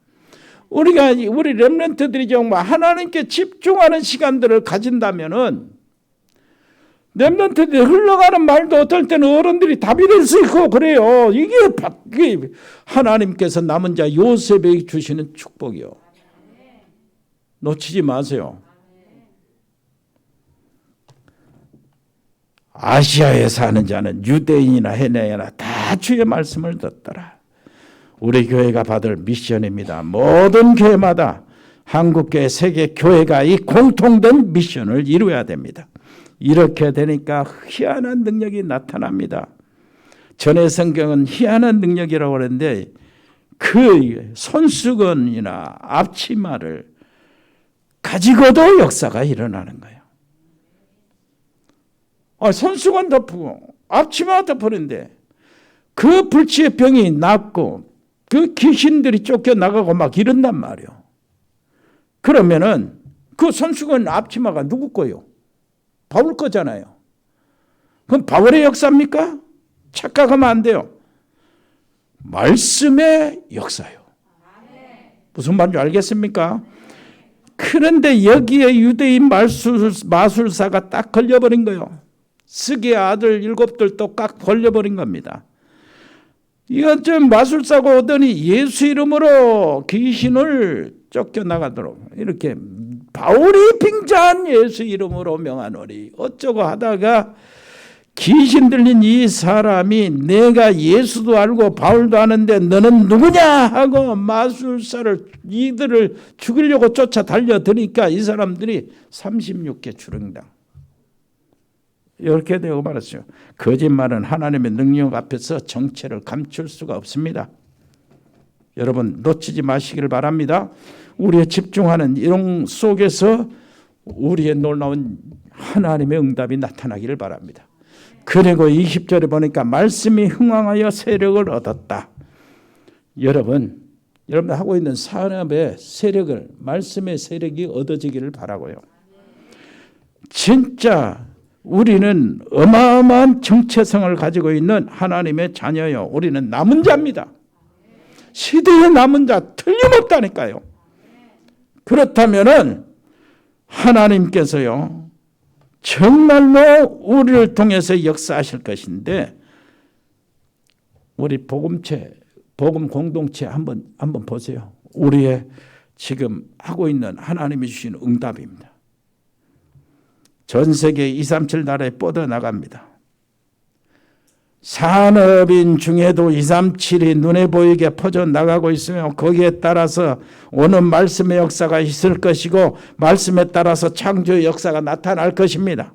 우리 렘넌트들이 정말 하나님께 집중하는 시간들을 가진다면은 렘넌트들이 흘러가는 말도 어떨 때는 어른들이 답이 될 수 있고 그래요. 이게 하나님께서 남은 자 요셉에게 주시는 축복이요. 놓치지 마세요. 아시아에 사는 자는 유대인이나 헬레인이나 다 주의 말씀을 듣더라. 우리 교회가 받을 미션입니다. 모든 교회마다 한국교회, 세계교회가 이 공통된 미션을 이루어야 됩니다. 이렇게 되니까 희한한 능력이 나타납니다. 전에 성경은 희한한 능력이라고 하는데 그 손수건이나 앞치마를 가지고도 역사가 일어나는 거예요. 손수건 덮고 앞치마 덮으는데 그 불치의 병이 낫고 그 귀신들이 쫓겨나가고 막 이런단 말이에요. 그러면은 그 손수건 앞치마가 누구 거요? 바울 거잖아요. 그럼 바울의 역사입니까? 착각하면 안 돼요. 말씀의 역사요. 무슨 말인지 알겠습니까? 그런데 여기에 유대인 마술사가 딱 걸려버린 거예요. 스게 아들 7들도 딱 걸려버린 겁니다. 이건 좀 마술사가 오더니 예수 이름으로 귀신을 쫓겨나가도록 이렇게 바울이 빙자한 예수 이름으로 명하노니. 어쩌고 하다가 귀신 들린 이 사람이 내가 예수도 알고 바울도 아는데 너는 누구냐 하고 마술사를 이들을 죽이려고 쫓아 달려드니까 이 사람들이 36개 주령당 이렇게 되고 말았어요. 거짓말은 하나님의 능력 앞에서 정체를 감출 수가 없습니다. 여러분 놓치지 마시기를 바랍니다. 우리의 집중하는 이런 속에서 우리의 놀라운 하나님의 응답이 나타나기를 바랍니다. 그리고 20절에 보니까 말씀이 흥왕하여 세력을 얻었다. 여러분 하고 있는 산업의 세력을, 말씀의 세력이 얻어지기를 바라고요. 진짜 우리는 어마어마한 정체성을 가지고 있는 하나님의 자녀요. 우리는 남은 자입니다. 시대의 남은 자 틀림없다니까요. 그렇다면은 하나님께서요 정말로 우리를 통해서 역사하실 것인데, 우리 복음 공동체 한번 보세요. 우리의 지금 하고 있는 하나님이 주신 응답입니다. 전 세계 237 나라에 뻗어나갑니다. 산업인 중에도 237이 눈에 보이게 퍼져나가고 있으며 거기에 따라서 오는 말씀의 역사가 있을 것이고 말씀에 따라서 창조의 역사가 나타날 것입니다.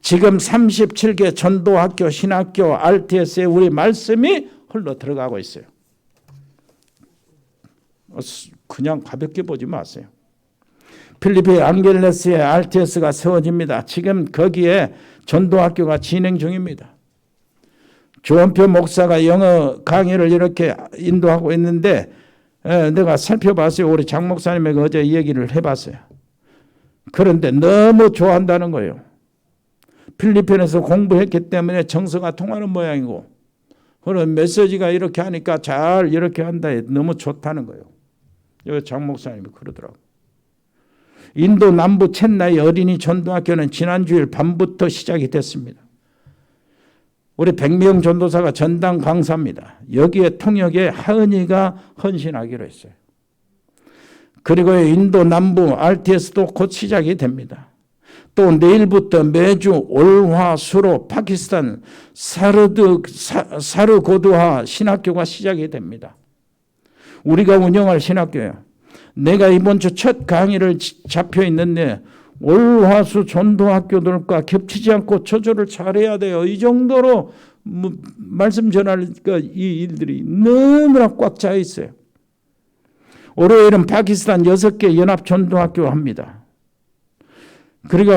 지금 37개 전도학교, 신학교, RTS에 우리 말씀이 흘러 들어가고 있어요. 그냥 가볍게 보지 마세요. 필리핀 앙겔레스에 RTS가 세워집니다. 지금 거기에 전도학교가 진행 중입니다. 조원표 목사가 영어 강의를 이렇게 인도하고 있는데 내가 살펴봤어요. 우리 장 목사님에게 어제 얘기를 해봤어요. 그런데 너무 좋아한다는 거예요. 필리핀에서 공부했기 때문에 정서가 통하는 모양이고 그런 메시지가 이렇게 하니까 잘 이렇게 한다. 너무 좋다는 거예요. 여기 장 목사님이 그러더라고요. 인도 남부 첸나이 어린이 전도학교는 지난 주일 밤부터 시작이 됐습니다. 우리 100명 전도사가 전당 강사입니다. 여기에 통역에 하은이가 헌신하기로 했어요. 그리고 인도 남부 RTS도 곧 시작이 됩니다. 또 내일부터 매주 올화수로 파키스탄 사르고드화 신학교가 시작이 됩니다. 우리가 운영할 신학교예요. 내가 이번 주 첫 강의를 잡혀 있는데 올화수 전도학교들과 겹치지 않고 조절을 잘해야 돼요. 이 정도로 말씀 전하니까 이 일들이 너무나 꽉 차 있어요. 월요일은 파키스탄 6개 연합 전도학교 합니다. 그리고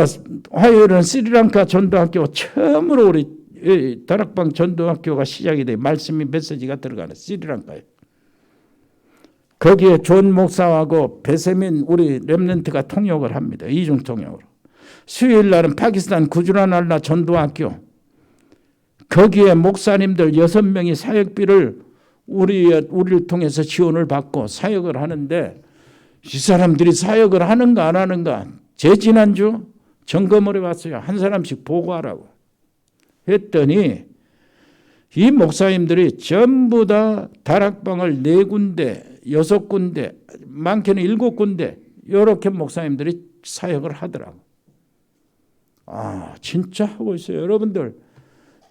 화요일은 스리랑카 전도학교 처음으로 우리 다락방 전도학교가 시작이 돼요. 말씀이 메시지가 들어가는 스리랑카에. 거기에 존 목사하고 베세민 우리 렘넌트가 통역을 합니다. 이중 통역으로. 수요일 날은 파키스탄 구주라날라 전도학교. 거기에 목사님들 6명이 사역비를 우리를 통해서 지원을 받고 사역을 하는데 이 사람들이 사역을 하는가 안 하는가 지난주 점검을 해봤어요. 한 사람씩 보고하라고. 했더니 이 목사님들이 전부 다 다락방을 4군데 6군데, 많게는 7군데 이렇게 목사님들이 사역을 하더라고. 진짜 하고 있어요.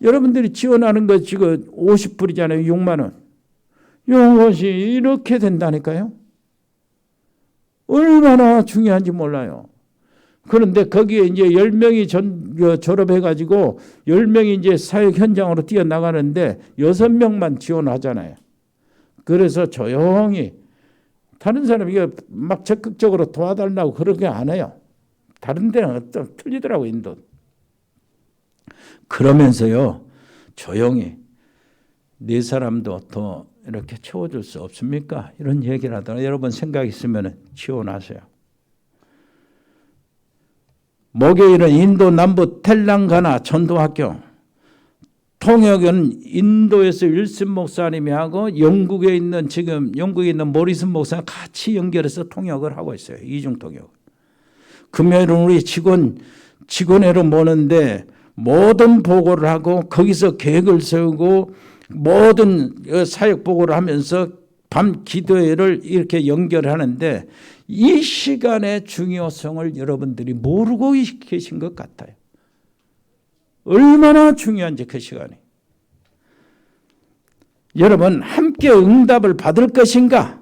여러분들이 지원하는 거 지금 50불이잖아요. 6만 원. 이것이 이렇게 된다니까요. 얼마나 중요한지 몰라요. 그런데 거기에 이제 10명이 졸업해가지고 10명이 이제 사역 현장으로 뛰어나가는데 6명만 지원하잖아요. 그래서 조용히 다른 사람이 막 적극적으로 도와달라고 그렇게 안 해요. 다른 데는 좀 틀리더라고 인도. 그러면서요 조용히 네 사람도 더 이렇게 채워줄 수 없습니까? 이런 얘기를 하더라고요. 여러분 생각 있으면 지원하세요. 목요일은 인도 남부 텔랑가나 전도학교. 통역은 인도에서 윌슨 목사님이 하고 영국에 있는 모리슨 목사가 같이 연결해서 통역을 하고 있어요. 이중 통역. 금요일은 우리 직원회로 모는데 모든 보고를 하고 거기서 계획을 세우고 모든 사역 보고를 하면서 밤 기도회를 이렇게 연결하는데 이 시간의 중요성을 여러분들이 모르고 계신 것 같아요. 얼마나 중요한지 그 시간이. 여러분 함께 응답을 받을 것인가?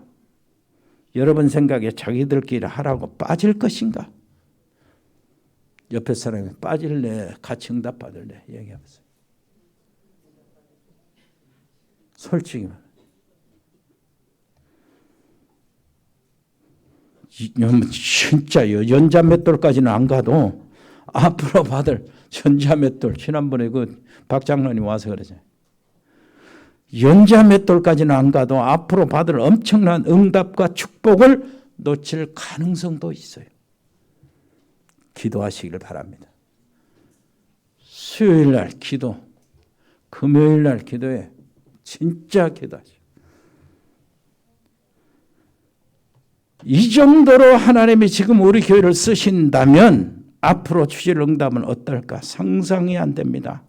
여러분 생각에 자기들끼리 하라고 빠질 것인가? 옆에 사람이 빠질래? 같이 응답 받을래? 얘기해보세요. 솔직히 말해. 진짜요. 연자 맷돌까지는 안 가도 앞으로 받을 연자 맷돌. 지난번에 그 박 장로님 와서 그러잖아요. 연자 맷돌까지는 안 가도 앞으로 받을 엄청난 응답과 축복을 놓칠 가능성도 있어요. 기도하시길 바랍니다. 수요일 날 기도, 금요일 날 기도해. 진짜 기도하시오. 이 정도로 하나님이 지금 우리 교회를 쓰신다면 앞으로 주실 응답은 어떨까 상상이 안 됩니다.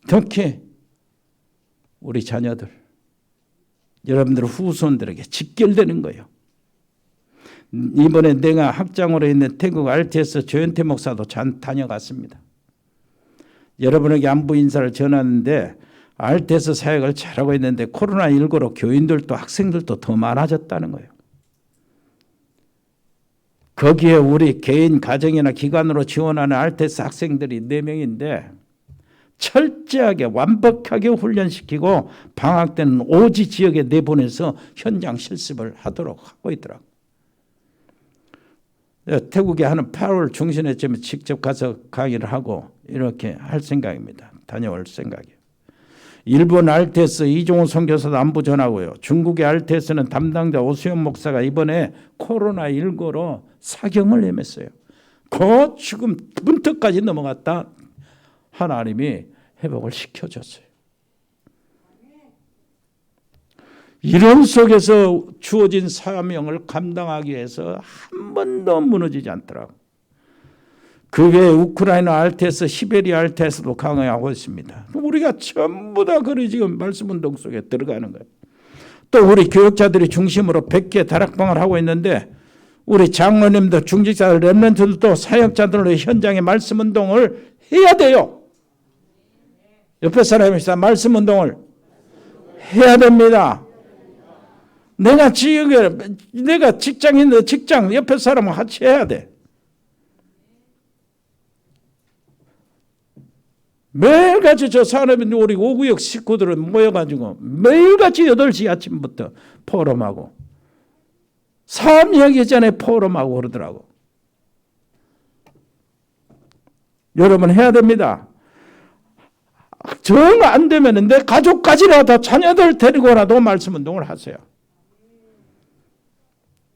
특히 우리 자녀들, 여러분들 후손들에게 직결되는 거예요. 이번에 내가 학장으로 있는 태국 RTS 조현태 목사도 다녀갔습니다. 여러분에게 안부 인사를 전하는데 RTS 사역을 잘하고 있는데 코로나19로 교인들도 학생들도 더 많아졌다는 거예요. 거기에 우리 개인 가정이나 기관으로 지원하는 RTS 학생들이 4명인데 철저하게 완벽하게 훈련시키고 방학 때는 오지 지역에 내보내서 현장 실습을 하도록 하고 있더라고요. 태국에 하는 8월 중순에 직접 가서 강의를 하고 이렇게 할 생각입니다. 다녀올 생각이에요. 일본 RTS 이종호 선교사도 안부 전하고요. 중국의 RTS는 담당자 오수연 목사가 이번에 코로나19로 사경을 헤맸어요. 그 지금 문턱까지 넘어갔다 하나님이 회복을 시켜줬어요. 이런 속에서 주어진 사명을 감당하기 위해서 한 번도 무너지지 않더라고요. 그 외에 우크라이나 RTS, 시베리아 RTS도 강의하고 있습니다. 우리가 전부 다 그리 지금 말씀운동 속에 들어가는 거예요. 또 우리 교육자들이 중심으로 100개 다락방을 하고 있는데 우리 장로님들, 중직자들, 렘넌트들도 사역자들로 현장에 말씀운동을 해야 돼요. 옆에 사람이 말씀운동을 해야 됩니다. 내가 직장인데 직장 옆에 사람과 같이 해야 돼. 매일같이 저 사람이 우리 5구역 식구들은 모여가지고 매일같이 8시 아침부터 포럼하고 삶 이야기 전에 포럼하고 그러더라고. 여러분 해야 됩니다. 정 안 되면 내 가족까지라도 자녀들 데리고라도 말씀운동을 하세요.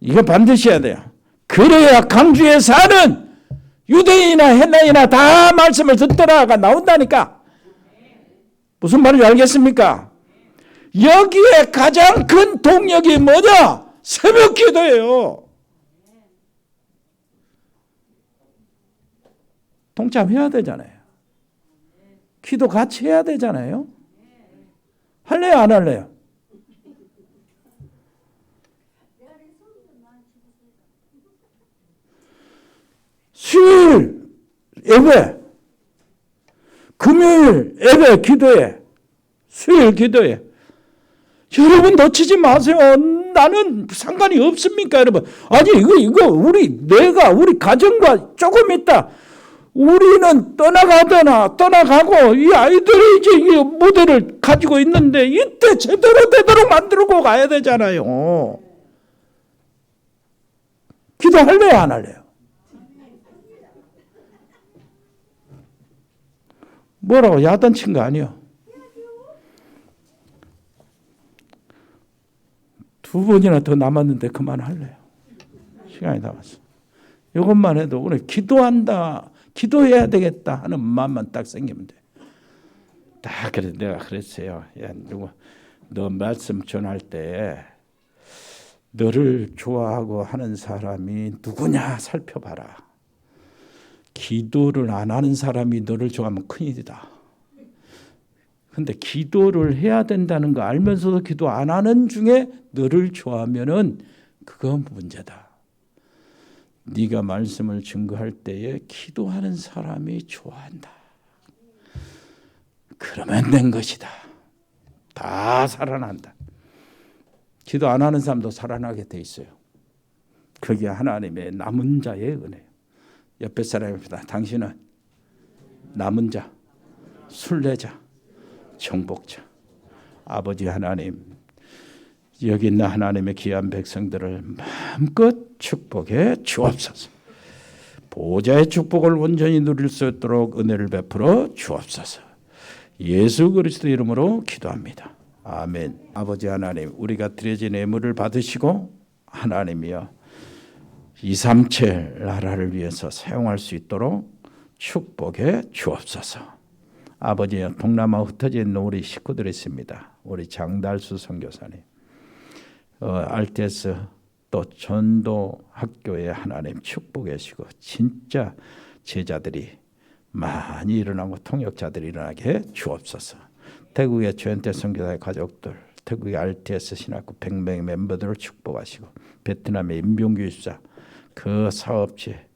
이거 반드시 해야 돼요. 그래야 강주에 사는 유대인이나 헬라인이나 다 말씀을 듣더라가 나온다니까. 무슨 말인지 알겠습니까? 여기에 가장 큰 동력이 뭐냐? 새벽 기도예요. 동참해야 되잖아요. 기도 같이 해야 되잖아요. 할래요, 안 할래요? 수요일 예배, 금요일 예배 기도회, 수요일 기도회. 여러분 놓치지 마세요. 나는 상관이 없습니까, 여러분? 아니 이거 우리 가정과 조금 있다. 우리는 떠나가고 이 아이들이 이제 이 무대를 가지고 있는데 이때 제대로 만들고 가야 되잖아요. 기도할래요, 안 할래요? 뭐라고 야단친 거 아니요. 2번이나 더 남았는데 그만할래요. 시간이 남았어. 이것만 해도 우리 기도해야 되겠다 하는 마음만 딱 생기면 돼. 딱 그래서 내가 그랬어요. 야, 너 말씀 전할 때 너를 좋아하고 하는 사람이 누구냐 살펴봐라. 기도를 안 하는 사람이 너를 좋아하면 큰일이다. 근데 기도를 해야 된다는 거 알면서도 기도 안 하는 중에 너를 좋아하면은 그건 문제다. 네가 말씀을 증거할 때에 기도하는 사람이 좋아한다. 그러면 된 것이다. 다 살아난다. 기도 안 하는 사람도 살아나게 돼 있어요. 그게 하나님의 남은 자의 은혜예요. 옆에 사람입니다. 당신은 남은 자, 순례자, 정복자. 아버지 하나님, 여기 있는 하나님의 귀한 백성들을 마음껏 축복해 주옵소서. 보좌의 축복을 온전히 누릴 수 있도록 은혜를 베풀어 주옵소서. 예수 그리스도 이름으로 기도합니다. 아멘. 아버지 하나님, 우리가 드려진 예물을 받으시고 하나님이여 237 나라를 위해서 사용할 수 있도록 축복해 주옵소서. 아버지여, 동남아 흩어져 있는 우리 식구들이 있습니다. 우리 장달수 선교사님, RTS 또 전도 학교에 하나님 축복해 주시고 진짜 제자들이 많이 일어나고 통역자들이 일어나게 해 주옵소서. 태국의 최현태 선교사의 가족들, 태국의 RTS 신학교 100명의 멤버들을 축복하시고 베트남의 임병규 집사 그 사업체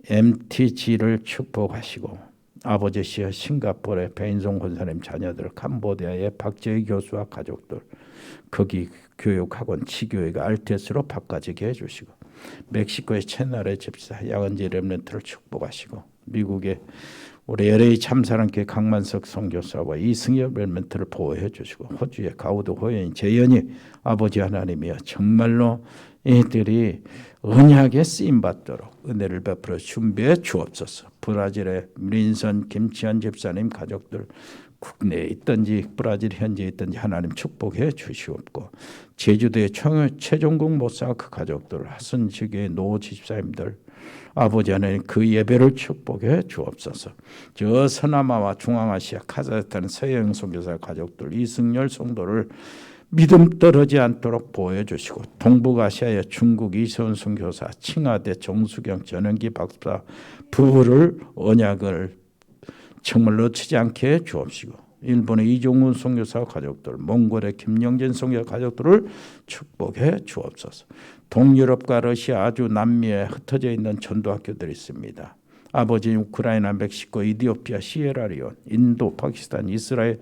MTG를 축복하시고 아버지시여 싱가포르의 배인송 권사님 자녀들, 캄보디아의 박재희 교수와 가족들, 거기 교육학원 치교회가 RTS로 바꿔지게 해주시고 멕시코의 채널의 집사 양은지 렘넌트를 축복하시고 미국의 우리 LA 참사랑교회 강만석 선교사와 이승엽 렘넌트를 보호해 주시고 호주의 가우드 호연이 재현이 아버지 하나님이여 정말로 이들이 언약에 쓰임받도록 은혜를 베풀어 준비해 주옵소서. 브라질의 민선 김치환 집사님 가족들 국내에 있든지 브라질 현지에 있든지 하나님 축복해 주시옵고 제주도의 최종국 목사 그 가족들 하선지교의 노 집사님들 아버지 하나님 그 예배를 축복해 주옵소서. 저 서남아와 중앙아시아 카자흐스탄 서영 선교사 가족들 이승열 성도를 믿음 떨어지 않도록 보호해 주시고 동북아시아의 중국 이세훈 선교사 칭하대 정수경 전영기 박사 부부를 언약을 정말 놓치지 않게 해 주옵시고 일본의 이종훈 선교사 가족들 몽골의 김영진 선교사 가족들을 축복해 주옵소서. 동유럽과 러시아 아주 남미에 흩어져 있는 전도학교들이 있습니다. 아버지 우크라이나 멕시코 이디오피아 시에라리온 인도 파키스탄 이스라엘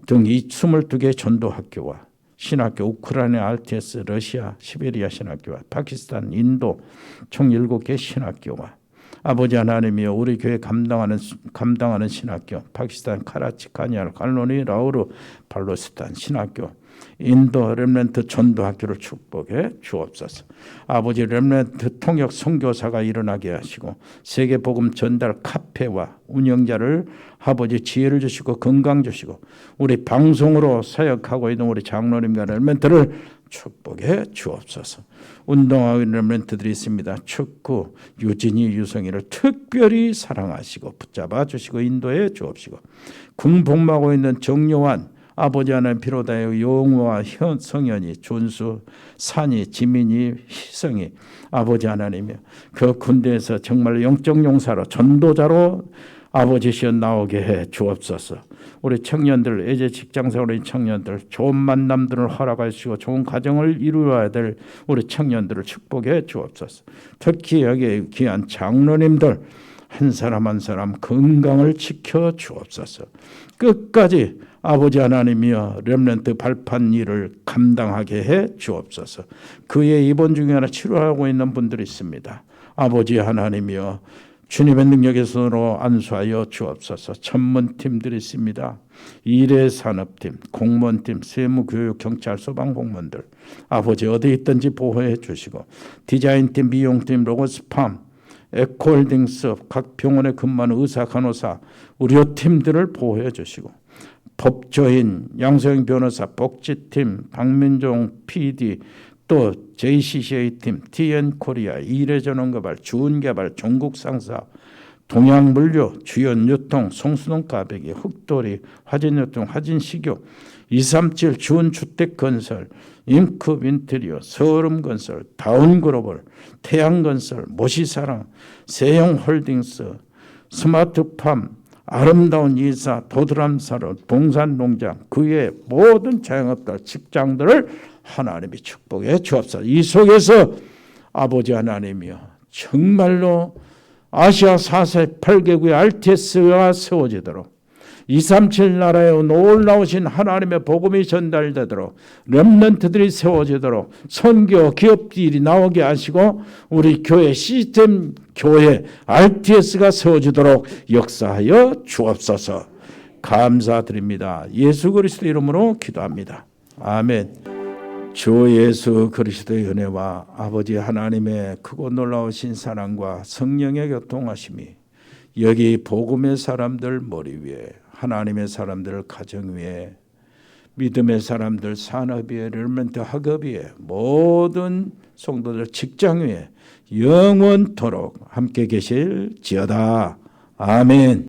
등 22개 전도학교와 신학교 우크라이나 RTS 러시아 시베리아 신학교와 파키스탄 인도 총 7개 신학교와 아버지 하나님이여 우리 교회 감당하는 신학교 파키스탄 카라치 카니알 갈로니 라우르 발로스탄 신학교 인도 렘넌트 전도학교를 축복해 주옵소서. 아버지 렘넌트 통역 선교사가 일어나게 하시고 세계복음 전달 카페와 운영자를 아버지 지혜를 주시고 건강 주시고 우리 방송으로 사역하고 있는 우리 장로님과 렘넌트를 축복해 주옵소서. 운동하고 있는 렘넌트들이 있습니다. 축구 유진이 유성이를 특별히 사랑하시고 붙잡아 주시고 인도해 주옵시고 군복무하고 있는 정요한 아버지 하나님 비로다의 용호와 성현이 존수 산이 지민이 희성이 아버지 하나님이여 그 군대에서 정말 영적 용사로 전도자로 아버지시여 나오게 해 주옵소서. 우리 청년들 이제 직장생활의 청년들 좋은 만남들을 허락하시고 좋은 가정을 이루어야 될 우리 청년들을 축복해 주옵소서. 특히 여기 귀한 장로님들 한 사람 한 사람 건강을 지켜 주옵소서. 끝까지 아버지 하나님이여 렘넌트 발판 일을 감당하게 해 주옵소서. 그의 입원 중에 하나 치료하고 있는 분들이 있습니다. 아버지 하나님이여 주님의 능력의 손으로 안수하여 주옵소서. 전문팀들이 있습니다. 일회산업팀, 공무원팀, 세무교육, 경찰, 소방공무원들 아버지 어디 있든지 보호해 주시고 디자인팀, 미용팀, 로고스팜, 에코홀딩스 각 병원에 근무하는 의사, 간호사, 의료팀들을 보호해 주시고 법조인, 양소영 변호사, 복지팀, 박민종 PD, 또 JCCA팀, TN코리아, 이래전원개발, 주은개발, 종국상사, 동양물류, 주연유통, 송수동 가베기, 흑돌이, 화진유통, 화진식유, 237 주은주택건설, 임컵 인테리어, 서름건설, 다운글로벌, 태양건설, 모시사랑, 세형홀딩스, 스마트팜, 아름다운 이사, 도드람사로 봉산농장, 그 외의 모든 자영업들, 직장들을 하나님이 축복해 주옵소서. 이 속에서 아버지 하나님이여 정말로 아시아 4세 8개국의 RTS가 세워지도록 237 나라에 놀라우신 하나님의 복음이 전달되도록 렘넌트들이 세워지도록 선교 기업들이 나오게 하시고 우리 교회 시스템 교회 RTS가 세워지도록 역사하여 주옵소서. 감사드립니다. 예수 그리스도 이름으로 기도합니다. 아멘. 주 예수 그리스도의 은혜와 아버지 하나님의 크고 놀라우신 사랑과 성령의 교통하심이 여기 복음의 사람들 머리 위에, 하나님의 사람들 가정 위에, 믿음의 사람들 산업 위에, 렘넌트 학업 위에, 모든 성도들 직장 위에 영원토록 함께 계실지어다. 아멘.